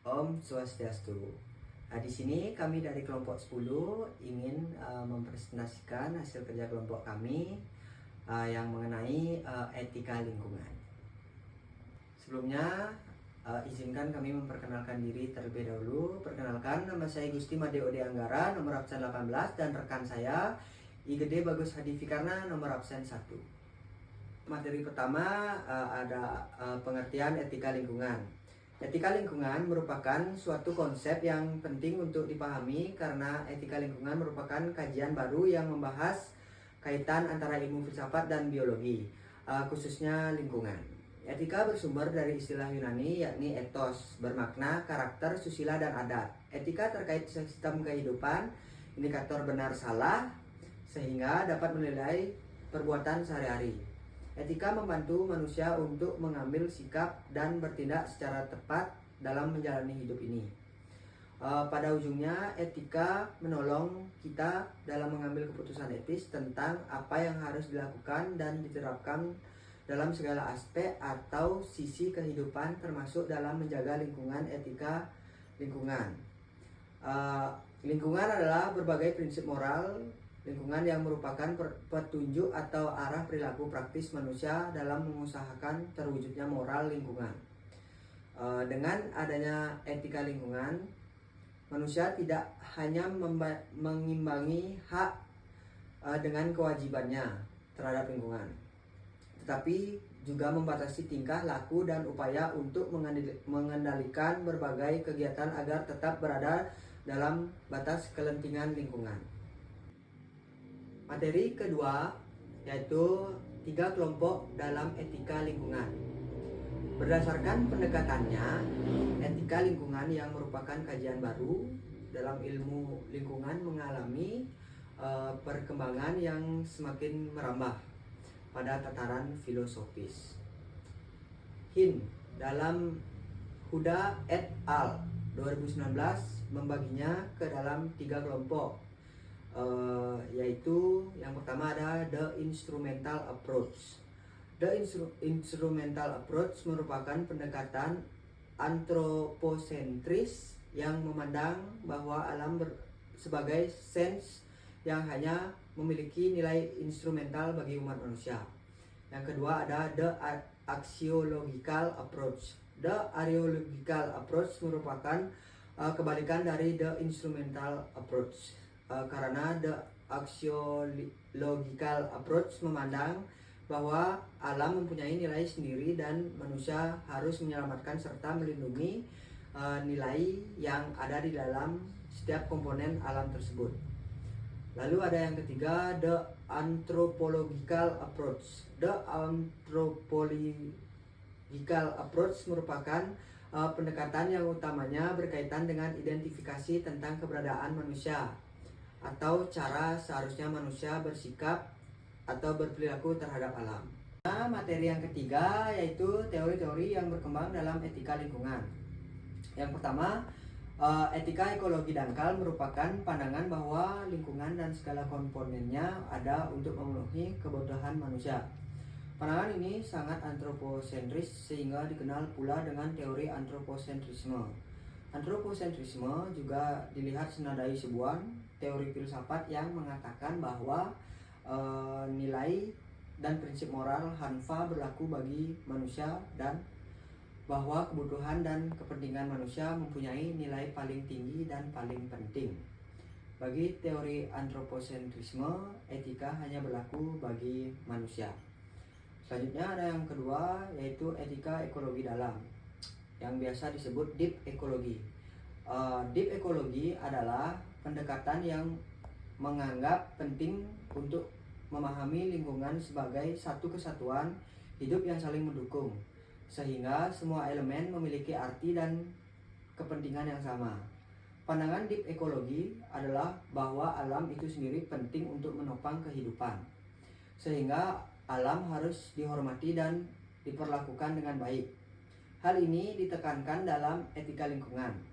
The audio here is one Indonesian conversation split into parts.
Om Swastiastu. Di sini kami dari kelompok 10 ingin mempresentasikan hasil kerja kelompok kami yang mengenai etika lingkungan. Sebelumnya izinkan kami memperkenalkan diri terlebih dahulu. Perkenalkan, nama saya Gusti Madeo De Anggara, nomor absen 18, dan rekan saya I Gede Bagus Hadi Fikarna, nomor absen 1. Materi pertama ada pengertian etika lingkungan. Etika lingkungan merupakan suatu konsep yang penting untuk dipahami karena etika lingkungan merupakan kajian baru yang membahas kaitan antara ilmu filsafat dan biologi, khususnya lingkungan. Etika bersumber dari istilah Yunani yakni ethos, bermakna karakter, susila, dan adat. Etika terkait sistem kehidupan, indikator benar salah, sehingga dapat menilai perbuatan sehari-hari. Etika membantu manusia untuk mengambil sikap dan bertindak secara tepat dalam menjalani hidup ini. Pada ujungnya, etika menolong kita dalam mengambil keputusan etis tentang apa yang harus dilakukan dan diterapkan dalam segala aspek atau sisi kehidupan, termasuk dalam menjaga lingkungan. Etika lingkungan. Lingkungan adalah berbagai prinsip moral lingkungan yang merupakan petunjuk atau arah perilaku praktis manusia dalam mengusahakan terwujudnya moral lingkungan. Dengan adanya etika lingkungan, manusia tidak hanya mengimbangi hak dengan kewajibannya terhadap lingkungan, tetapi juga membatasi tingkah laku dan upaya untuk mengendalikan berbagai kegiatan agar tetap berada dalam batas kepentingan lingkungan. Materi kedua yaitu 3 kelompok dalam etika lingkungan. Berdasarkan pendekatannya, etika lingkungan yang merupakan kajian baru dalam ilmu lingkungan mengalami perkembangan yang semakin merambah pada tataran filosofis. Hin dalam Huda et al. 2019 membaginya ke dalam 3 kelompok. Yaitu yang pertama ada the instrumental approach. The instrumental approach merupakan pendekatan antroposentris yang memandang bahwa alam sebagai sense yang hanya memiliki nilai instrumental bagi umat manusia. Yang kedua ada the axiological approach. The axiological approach merupakan kebalikan dari the instrumental approach. Karena the axiological approach memandang bahwa alam mempunyai nilai sendiri dan manusia harus menyelamatkan serta melindungi nilai yang ada di dalam setiap komponen alam tersebut. Lalu ada yang ketiga, the anthropological approach. The anthropological approach merupakan pendekatan yang utamanya berkaitan dengan identifikasi tentang keberadaan manusia atau cara seharusnya manusia bersikap atau berperilaku terhadap alam. Nah, materi yang ketiga yaitu teori-teori yang berkembang dalam etika lingkungan. Yang pertama, etika ekologi dangkal merupakan pandangan bahwa lingkungan dan segala komponennya ada untuk memenuhi kebutuhan manusia. Pandangan ini sangat antroposentris sehingga dikenal pula dengan teori antroposentrisme. Antroposentrisme juga dilihat senadai sebuah teori filsafat yang mengatakan bahwa nilai dan prinsip moral Hanfa berlaku bagi manusia dan bahwa kebutuhan dan kepentingan manusia mempunyai nilai paling tinggi dan paling penting. Bagi teori antroposentrisme, etika hanya berlaku bagi manusia. Selanjutnya ada yang kedua yaitu etika ekologi dalam yang biasa disebut deep ekologi. Deep ekologi adalah pendekatan yang menganggap penting untuk memahami lingkungan sebagai satu kesatuan hidup yang saling mendukung, sehingga semua elemen memiliki arti dan kepentingan yang sama. Pandangan deep ekologi adalah bahwa alam itu sendiri penting untuk menopang kehidupan, sehingga alam harus dihormati dan diperlakukan dengan baik. Hal ini ditekankan dalam etika lingkungan.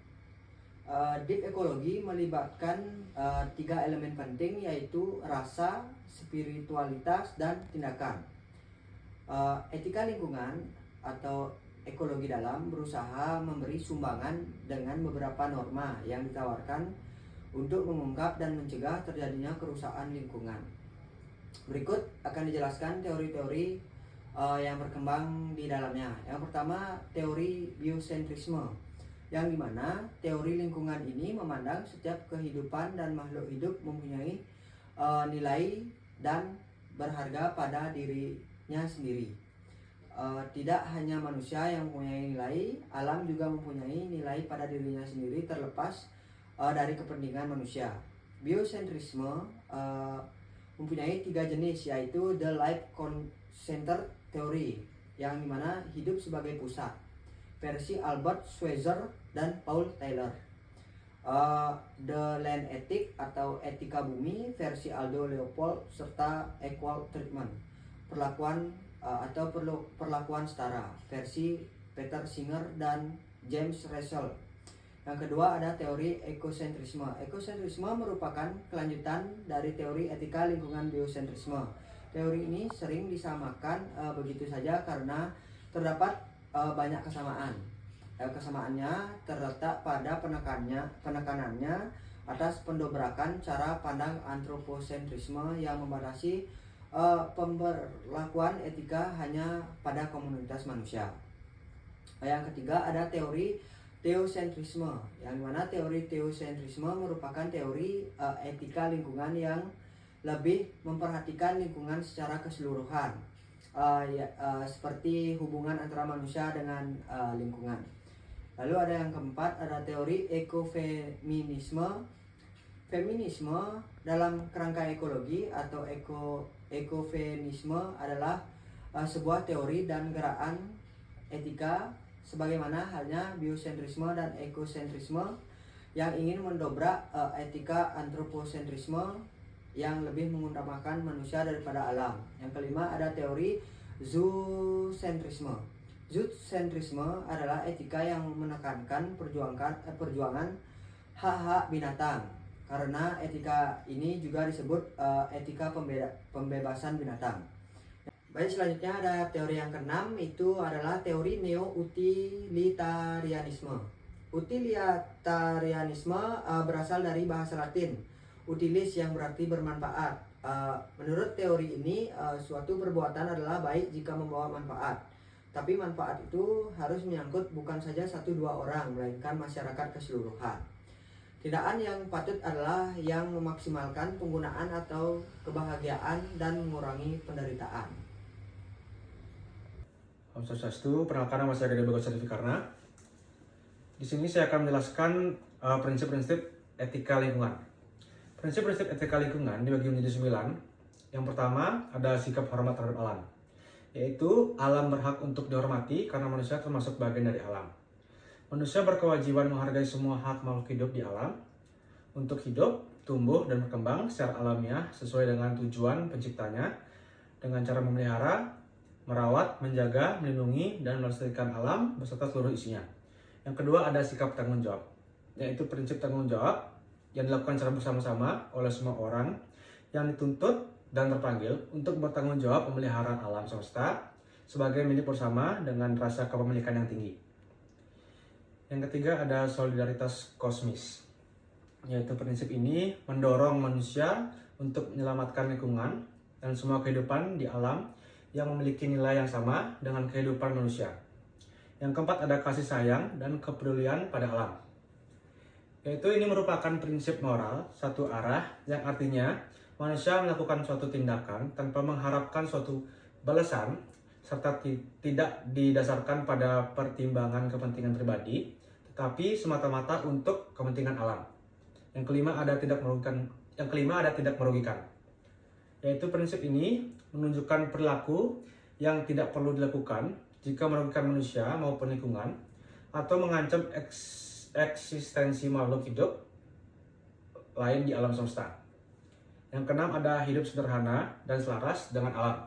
Deep ekologi melibatkan 3 elemen penting yaitu rasa, spiritualitas, dan tindakan. Etika lingkungan atau ekologi dalam berusaha memberi sumbangan dengan beberapa norma yang ditawarkan untuk mengungkap dan mencegah terjadinya kerusakan lingkungan. Berikut akan dijelaskan teori-teori yang berkembang di dalamnya. Yang pertama, teori biosentrisme, yang dimana teori lingkungan ini memandang setiap kehidupan dan makhluk hidup mempunyai nilai dan berharga pada dirinya sendiri. Tidak hanya manusia yang mempunyai nilai, alam juga mempunyai nilai pada dirinya sendiri terlepas dari kepentingan manusia. Biosentrisme mempunyai 3 jenis, yaitu the life centered theory, yang dimana hidup sebagai pusat, versi Albert Schweitzer dan Paul Taylor. The land ethic atau etika bumi, versi Aldo Leopold serta equal treatment, perlakuan setara, versi Peter Singer dan James Russell. Yang kedua ada teori ekosentrisme. Ekosentrisme merupakan kelanjutan dari teori etika lingkungan biosentrisme. Teori ini sering disamakan begitu saja karena terdapat banyak kesamaan. Kesamaannya terletak pada penekanannya atas pendobrakan cara pandang antroposentrisme yang membatasi pemberlakuan etika hanya pada komunitas manusia. Yang ketiga ada teori teosentrisme, yang mana teori teosentrisme merupakan teori etika lingkungan yang lebih memperhatikan lingkungan secara keseluruhan, seperti hubungan antara manusia dengan lingkungan. Lalu ada yang keempat, ada teori ekofeminisme. Feminisme dalam kerangka ekologi atau ekofeminisme adalah sebuah teori dan gerakan etika sebagaimana halnya biosentrisme dan ekosentrisme yang ingin mendobrak etika antroposentrisme yang lebih mengutamakan manusia daripada alam. Yang kelima ada teori zoocentrisme. Zoocentrisme adalah etika yang menekankan perjuangan hak-hak binatang. Karena etika ini juga disebut etika pembebasan binatang. Baik, selanjutnya ada teori yang keenam, itu adalah teori neo-utilitarianisme. Utilitarianisme berasal dari bahasa Latin, utilis yang berarti bermanfaat. Menurut teori ini, suatu perbuatan adalah baik jika membawa manfaat. Tapi manfaat itu harus menyangkut bukan saja 1-2 orang, melainkan masyarakat keseluruhan. Tindakan yang patut adalah yang memaksimalkan penggunaan atau kebahagiaan dan mengurangi penderitaan. Om Swastiastu, perkenalkan nama saya Dede Bagus Sarvikarna. Di sini saya akan menjelaskan prinsip-prinsip etika lingkungan. Prinsip-prinsip etika lingkungan dibagi menjadi 9. Yang pertama ada sikap hormat terhadap alam, yaitu alam berhak untuk dihormati karena manusia termasuk bagian dari alam. Manusia berkewajiban menghargai semua hak makhluk hidup di alam untuk hidup, tumbuh, dan berkembang secara alamiah sesuai dengan tujuan penciptanya dengan cara memelihara, merawat, menjaga, melindungi, dan melestarikan alam beserta seluruh isinya. Yang kedua ada sikap tanggung jawab, yaitu prinsip tanggung jawab yang dilakukan secara bersama-sama oleh semua orang yang dituntut dan terpanggil untuk bertanggung jawab pemeliharaan alam semesta sebagai milik bersama dengan rasa kepemilikan yang tinggi. Yang ketiga ada solidaritas kosmis, yaitu prinsip ini mendorong manusia untuk menyelamatkan lingkungan dan semua kehidupan di alam yang memiliki nilai yang sama dengan kehidupan manusia. Yang keempat ada kasih sayang dan kepedulian pada alam, yaitu ini merupakan prinsip moral satu arah yang artinya manusia melakukan suatu tindakan tanpa mengharapkan suatu balasan serta tidak didasarkan pada pertimbangan kepentingan pribadi, tetapi semata-mata untuk kepentingan alam. Yang kelima ada tidak merugikan. Yaitu prinsip ini menunjukkan perilaku yang tidak perlu dilakukan jika merugikan manusia maupun lingkungan atau mengancam eksistensi makhluk hidup lain di alam semesta. Yang keenam ada hidup sederhana dan selaras dengan alam.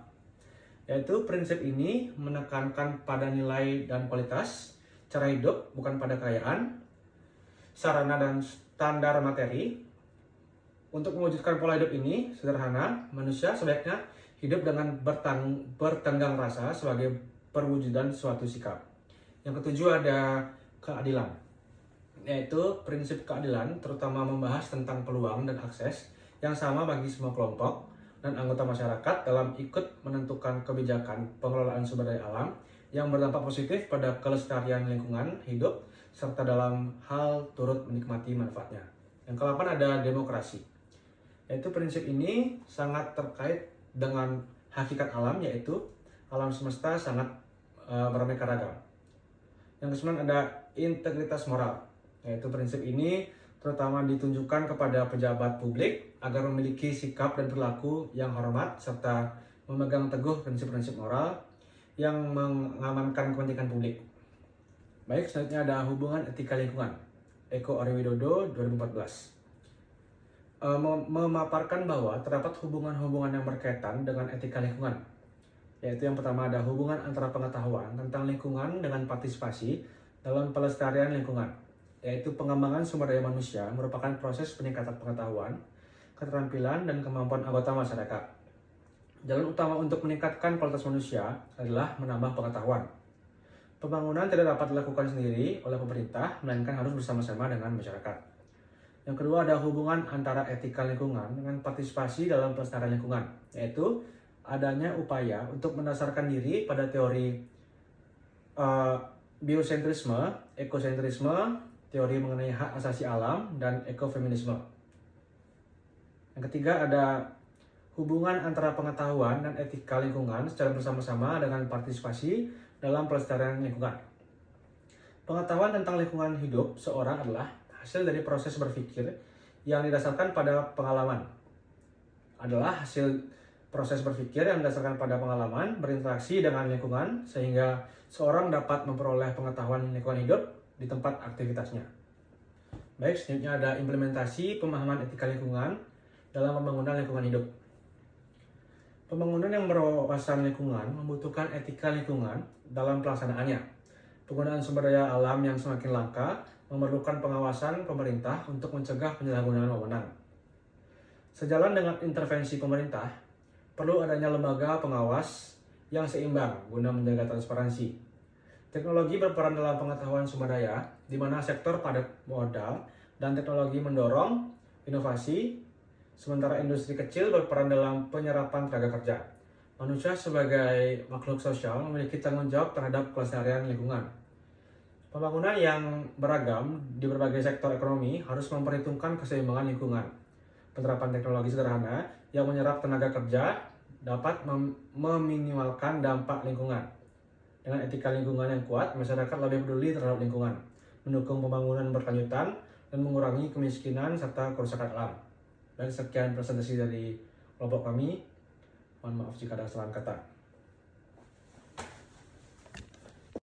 Yaitu prinsip ini menekankan pada nilai dan kualitas cara hidup, bukan pada kekayaan, sarana dan standar materi. Untuk mewujudkan pola hidup ini sederhana, manusia sebaiknya hidup dengan bertenggang rasa sebagai perwujudan suatu sikap. Yang ketujuh ada keadilan, yaitu prinsip keadilan terutama membahas tentang peluang dan akses yang sama bagi semua kelompok dan anggota masyarakat dalam ikut menentukan kebijakan pengelolaan sumber daya alam yang berdampak positif pada kelestarian lingkungan hidup serta dalam hal turut menikmati manfaatnya. Yang ke-8 ada demokrasi, yaitu prinsip ini sangat terkait dengan hakikat alam, yaitu alam semesta sangat beraneka ragam. Yang ke-9 ada integritas moral, yaitu prinsip ini terutama ditunjukkan kepada pejabat publik agar memiliki sikap dan perilaku yang hormat serta memegang teguh prinsip-prinsip moral yang mengamankan kepentingan publik. Baik, selanjutnya ada hubungan etika lingkungan, Eko Ariwidodo 2014. Memaparkan bahwa terdapat hubungan-hubungan yang berkaitan dengan etika lingkungan, yaitu yang pertama ada hubungan antara pengetahuan tentang lingkungan dengan partisipasi dalam pelestarian lingkungan, yaitu pengembangan sumber daya manusia merupakan proses peningkatan pengetahuan, keterampilan, dan kemampuan anggota masyarakat. Jalan utama untuk meningkatkan kualitas manusia adalah menambah pengetahuan. Pembangunan tidak dapat dilakukan sendiri oleh pemerintah, melainkan harus bersama-sama dengan masyarakat. Yang kedua ada hubungan antara etika lingkungan dengan partisipasi dalam pelestarian lingkungan, yaitu adanya upaya untuk mendasarkan diri pada teori biosentrisme, ekosentrisme, teori mengenai hak asasi alam, dan ekofeminisme. Yang ketiga ada hubungan antara pengetahuan dan etika lingkungan secara bersama-sama dengan partisipasi dalam pelestarian lingkungan. Pengetahuan tentang lingkungan hidup seorang adalah hasil dari proses berpikir yang didasarkan pada pengalaman. Adalah hasil proses berpikir yang didasarkan pada pengalaman, berinteraksi dengan lingkungan, sehingga seorang dapat memperoleh pengetahuan lingkungan hidup di tempat aktivitasnya. Baik, selanjutnya ada implementasi pemahaman etika lingkungan dalam pembangunan lingkungan hidup. Pembangunan yang berwawasan lingkungan membutuhkan etika lingkungan dalam pelaksanaannya. Penggunaan sumber daya alam yang semakin langka memerlukan pengawasan pemerintah untuk mencegah penyalahgunaan wewenang. Sejalan dengan intervensi pemerintah, perlu adanya lembaga pengawas yang seimbang guna menjaga transparansi. Teknologi berperan dalam pengetahuan sumber daya, di mana sektor padat modal dan teknologi mendorong inovasi, sementara industri kecil berperan dalam penyerapan tenaga kerja. Manusia sebagai makhluk sosial memiliki tanggung jawab terhadap kelestarian lingkungan. Pembangunan yang beragam di berbagai sektor ekonomi harus memperhitungkan keseimbangan lingkungan. Penerapan teknologi sederhana yang menyerap tenaga kerja dapat meminimalkan dampak lingkungan. Dengan etika lingkungan yang kuat, masyarakat lebih peduli terhadap lingkungan, mendukung pembangunan berkelanjutan, dan mengurangi kemiskinan serta kerusakan alam. Dan sekian presentasi dari kelompok kami. Mohon maaf jika ada kesalahan kata.